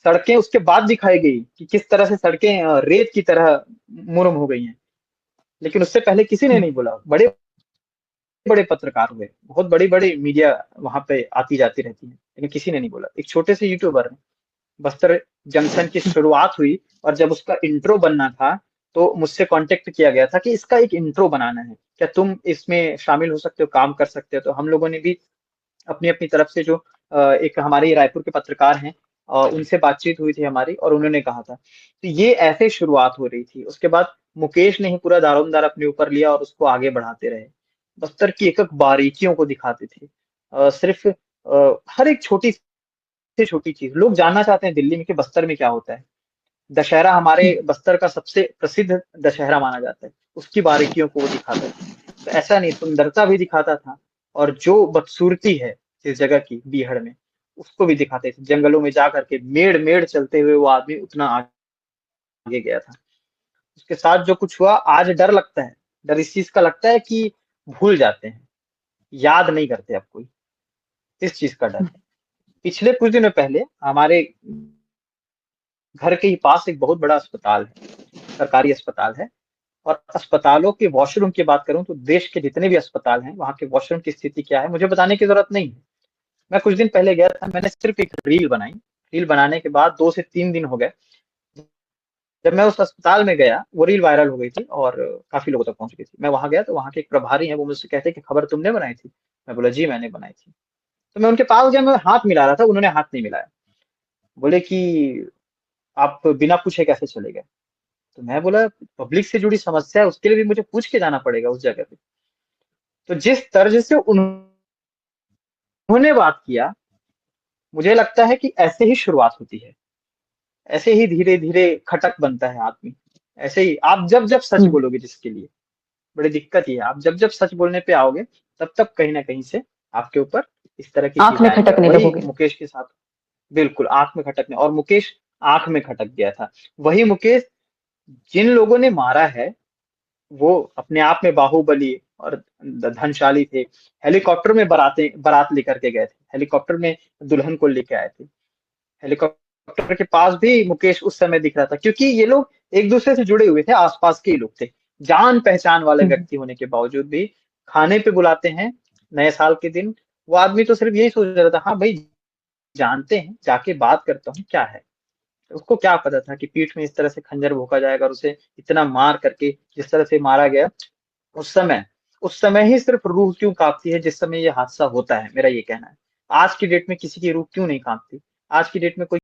सड़कें उसके बाद दिखाई गई कि किस तरह से सड़कें रेत की तरह मुरम हो गई हैं। लेकिन उससे पहले किसी ने नहीं बोला। बड़े बड़े पत्रकार हुए, बहुत बड़ी बड़ी मीडिया वहां पे आती जाती रहती है, लेकिन किसी ने नहीं बोला। एक छोटे से यूट्यूबर ने, बस्तर जंक्शन की शुरुआत हुई और जब उसका इंट्रो बनना था तो मुझसे कांटेक्ट किया गया था कि इसका एक इंट्रो बनाना है, क्या तुम इसमें शामिल हो सकते हो, काम कर सकते हो। तो हम लोगों ने भी अपनी अपनी तरफ से जो एक हमारे रायपुर के पत्रकार हैं, उनसे बातचीत हुई थी हमारी और उन्होंने कहा था। तो ये ऐसे शुरुआत हो रही थी। उसके बाद मुकेश ने ही पूरा दारोमदार अपने ऊपर लिया और उसको आगे बढ़ाते रहे। बस्तर की एक एक बारीकियों को दिखाते थे। सिर्फ हर एक छोटी से छोटी चीज लोग जानना चाहते हैं दिल्ली में कि बस्तर में क्या होता है। दशहरा हमारे बस्तर का सबसे प्रसिद्ध दशहरा माना जाता है, उसकी बारीकियों को वो दिखाता था। तो ऐसा नहीं, सुंदरता भी दिखाता था और जो बदसूरती है इस जगह की बीहड़ में, उसको भी दिखाते थे। जंगलों में जा करके मेड़ मेड़ चलते हुए वो आदमी उतना आगे गया था। उसके साथ जो कुछ हुआ आज डर लगता है। डर इस चीज का लगता है कि भूल जाते हैं, याद नहीं करते अब कोई, इस चीज का डर है। पिछले कुछ दिनों पहले हमारे घर के ही पास एक बहुत बड़ा अस्पताल है, सरकारी अस्पताल है। और अस्पतालों के वॉशरूम की बात करूं तो देश के जितने भी अस्पताल हैं वहां के वॉशरूम की स्थिति क्या है मुझे बताने की जरूरत नहीं है। मैं कुछ दिन पहले गया था, मैंने सिर्फ एक रील बनाई। रील बनाने के बाद 2 से 3 दिन हो गए। जब मैं उस अस्पताल में गया वो रील वायरल हो गई थी और काफी लोगों तक पहुंच गई थी। मैं वहां गया तो वहां के एक प्रभारी हैं, वो मुझसे कहते कि खबर तुमने बनाई थी। मैं बोला जी मैंने बनाई थी। तो मैं उनके पास गया, मैं हाथ मिला रहा था, उन्होंने हाथ नहीं मिलाया। बोले कि आप बिना पूछे कैसे चले गए। तो मैं बोला पब्लिक से जुड़ी समस्या है, उसके लिए भी मुझे पूछ के जाना पड़ेगा उस जगह पे। तो जिस तर्ज से उन्होंने बात किया, मुझे लगता है कि ऐसे ही शुरुआत होती है। ऐसे ही धीरे धीरे खटक बनता है आदमी। ऐसे ही आप जब जब सच हम्म। बोलोगे, जिसके लिए बड़ी दिक्कत ये है, आप जब जब सच बोलने पे आओगे तब तब कहीं ना कहीं से आपके ऊपर इस तरह की आंख चीजें में आएंगी। और खटकने वही लगोगे। मुकेश के साथ बिल्कुल आंख में खटकने, और मुकेश आंख में खटक गया था। वही मुकेश जिन लोगों ने मारा है वो अपने आप में बाहुबली और धनशाली थे। हेलीकॉप्टर में बारात लेकर के गए थे, हेलीकॉप्टर में दुल्हन को लेके आए थे। हेलीकॉप्टर के पास भी मुकेश उस समय दिख रहा था, क्योंकि ये लोग एक दूसरे से जुड़े हुए थे, आसपास के ही लोग थे। जान पहचान वाले हम्म। व्यक्ति होने के बावजूद भी खाने पे बुलाते हैं नए साल के दिन। वो आदमी तो सिर्फ यही सोच रहा था, हाँ भाई जानते हैं, जाके बात करता हूँ क्या है। उसको क्या पता था कि पीठ में इस तरह से खंजर भोंका जाएगा और उसे इतना मार करके जिस तरह से मारा गया। उस समय उस समय ही सिर्फ रूह क्यों कांपती है जिस समय ये हादसा होता है, मेरा ये कहना है। आज की डेट में किसी की रूह क्यों नहीं कांपती। आज की डेट में कोई